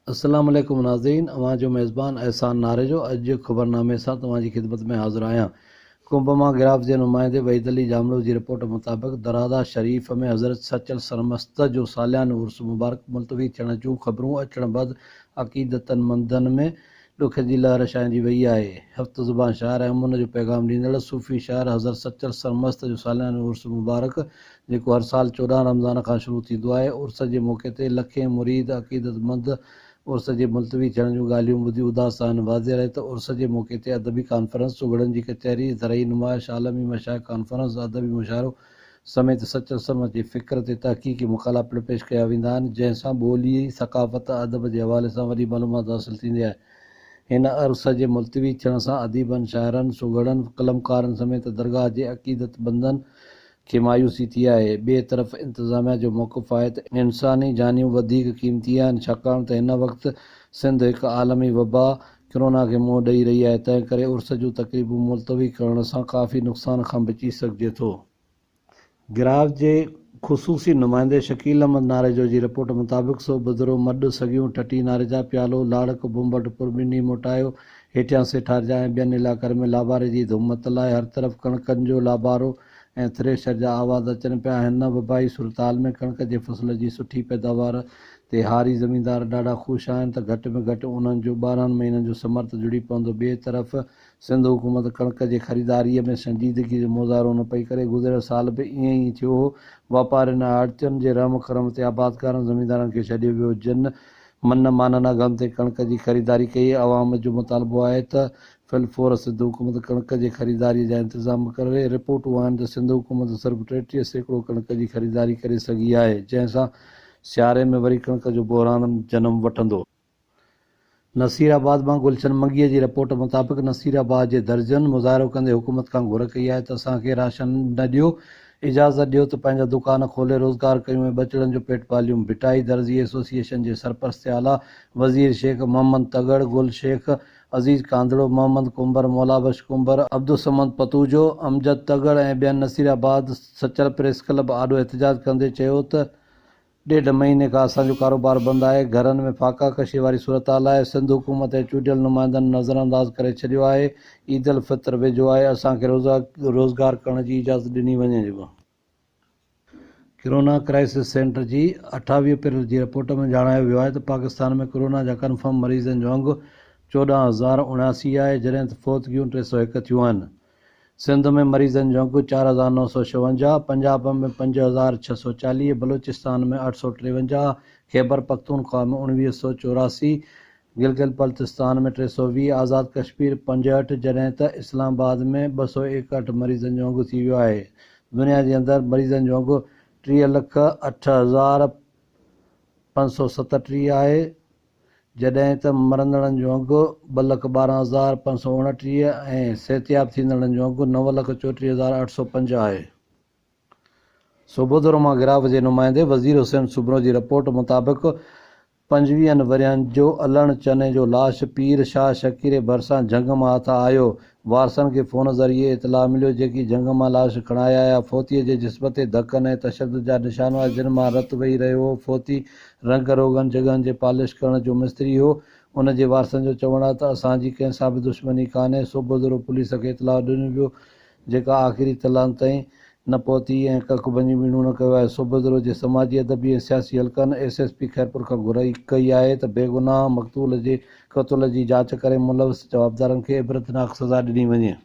अस्सलाम वालेकुम नाज़रीन, अवां जो मेज़बान एहसान नारेजो अॼु ख़बरनामे सां तव्हांजी ख़िदमत में हाज़िर आहियां। कुंभ मां गिराफ जे नुमाइंदे वहीद अली जामलू जी रिपोर्ट मुताबिक़ दरादा शरीफ़ में हज़रत सचल सरमस्त जो सालियानो उर्स मुबारक मुलतवी थियण जूं ख़बरूं अचण बैदि अक़ीदतमंदनि में ॾुख जी लहर छाइंजी वई आहे। हफ़्त ज़ुबान शाइर ऐं अमन जो पैगाम ॾींदड़ सूफ़ी शाइर हज़रत सचल सरमस्त जो सालियानो उर्स मुबारक जेको हर साल 14 रमज़ान खां शुरू थींदो आहे, उर्स जे मौक़े ते लखें मुरीद अक़ीदतमंद उर्स जे मुलतवी थियण जूं ॻाल्हियूं ॿुधी उदास आहिनि। वाज़िह आहे त उर्स जे मौक़े ते अदबी कॉन्फ्रेंस, सुगड़नि जी कचहरी, ज़रई नुमाइश, आलमी मशाइख़ कॉन्फ्रेंस, अदबी मुशाइरो समेत सचल सरमस्त जी फ़िक्र ते तहक़ीक़ी मक़ाला पिणु पेश कया वेंदा आहिनि, जंहिंसां ॿोली, सक़ाफ़त, अदब जे हवाले सां वॾी मालूमात हासिलु थींदी आहे। हिन उर्स जे मुलतवी थियण सां अदीबनि, शाइरनि, सुगड़नि, कलमकारनि समेत दरगाह जे अक़ीदतमंदनि खे मायूसी थी आहे। ॿिए तरफ़ इंतिज़ामिया जो मौक़िफ़ आहे त इंसानी जानियूं वधीक क़ीमती आहिनि, छाकाणि त हिन वक़्तु सिंध हिकु आलमी वबा कोरोना खे मुंहुं ॾेई रही आहे। तंहिं करे उर्स जूं तक़रीबूं मुलतवी करण सां काफ़ी नुक़सान खां बची सघिजे थो। गिराफ जे ख़ुसूसी नुमाइंदे शकील अहमद नारेजो जी रिपोर्ट मुताबिक़ सो बुज़ुर्ग मॾ सॻियूं टटी नारेजा प्यालो लाड़क बुम्बट पुरबिनी मोटायो हेठियां सेठारिजा ऐं ॿियनि इलाइक़नि में लाबारे जी धूम मतलाए हर तरफ़ कणकनि जो लाबारो ऐं थ्रेशर जा आवाज़ अचनि पिया। हिन वबाई सूरताल में कणक जे फसल जी सुठी पैदावार ते हारी ज़मींदार ॾाढा ख़ुशि आहिनि त घटि में घटि उन्हनि जो 12 महीननि जो समर्थ जुड़ी पवंदो। ॿिए तरफ़ सिंध हुकूमत कणक जी ख़रीदारीअ में संजीदगी जो मुज़ाहिरो न पई करे। गुज़िरियल साल बि ईअं ई थियो हो। वापारियुनि ऐं आड़तियुनि जे रहम करम ते आबादकारनि ज़मींदारनि खे छॾियो वियो, जिन मन मानना अघनि ते कणक जी ख़रीदारी कई। अवाम जो मुतालबो आहे त फिलफोर सिंध हुकूमत कणक जी ख़रीदारीअ जा इंतज़ाम करे। रिपोर्टूं आहिनि त सिंध हुकूमत सिर्फ़ु 33% कणक जी ख़रीदारी करे सघी आहे, जंहिंसां सियारे में वरी कणक जो बहिरान जनम वठंदो। नसीराबाद मां गुलशन मंगीअ जी रिपोर्ट मुताबिक़ नसीराबाद जे दर्जन मुज़ाहिरो कंदे हुकूमत खां घुर कई आहे त असांखे राशन न ॾियो, इजाज़त ॾियो त पंहिंजा दुकान खोले रोज़गार कयूं ऐं बचड़नि जो पेट पालियूं। भिटाई दर्जी एसोसिएशन जे सरपरस्त आला वज़ीर शेख मोहम्मद तगड़, गुल शेख, अज़ीज़ कांदड़ो, मोहम्मद कुंबर, मौलाबश कुंबर, अब्दुसमद पतूजो, अमजद तगड़ ऐं ॿियनि नसीराबाद सचल प्रेस क्लब आॾो एहतजाज कंदे चयो त 1.5 महीने खां असांजो कारोबार बंदि आहे। घरनि में फाका कशी वारी सूरत हाल आहे। सिंध हुकूमत ऐं चूंडियल नुमाइंदनि नज़रअंदाज़ करे छॾियो आहे। ईद उल फितर वेझो आहे, असांखे रोज़गार करण जी इजाज़त ॾिनी वञे। कोरोना क्राइसिस सेंटर जी 28 अप्रैल जी रिपोर्ट में ॼाणायो वियो आहे त पाकिस्तान में कोरोना जा कंफर्म मरीज़नि जो अंगु 14,079 आहे, जॾहिं त फ़ौतगियूं 301 थियूं आहिनि। सिंध में मरीज़नि जो अंगु 4,956, पंजाब में 5,640, बलूचिस्तान में 853, ख़ैबर पख्तूनख्वा में 1984, गिलगित बल्तिस्तान में 320, आज़ाद कश्मीर 65, जॾहिं त इस्लामाबाद में 261 मरीज़नि जो अंगु थी वियो आहे। दुनिया जे अंदरि मरीज़नि जो अंगु 3,08,537 आहे, जॾहिं त मरंदड़नि जो अंगु 2,12,529 ऐं सिहतयाब थींदड़नि जो अंगु 9,34,805 आहे। सोबुदरो मां गिराफ जे नुमाइंदे वज़ीर हुसैन सुबरो जी रिपोर्ट मुताबिक़ 25 वरियनि जो अलण चने जो लाश पीर शाह शकीर भरिसां जंग मां हथ आयो। वारसनि खे फ़ोन ज़रिए इतला मिलियो जेकी जंग मां लाश खणाए आया। फ़ौतीअ जे जिस्म ते धकनि ऐं तशदुद जा निशान हुआ, जिन मां रतु वही रहियो हो। फ़ौती रंग रोगन जॻहनि जे पॉलिश करण जो मिस्त्री हो। उन जे वारसनि जो चवणु आहे त असांजी कंहिंसां बि दुश्मनी कान्हे। सोबुदरो पुलिस खे इतला ॾिनो वियो, जेका आख़िरी तलान ताईं न पहुती ऐं कख भञी ॿीणो न कयो आहे। सोबुदरो जे समाजी, अदबी ऐं सियासी हलकनि SSP खैरपुर खां घुराई कई आहे त बेगुनाह मक़तूल जे क़त्ल जी जांच करे मुलविस जवाबदारनि खे इबरतनाक सज़ा ॾिनी वञे।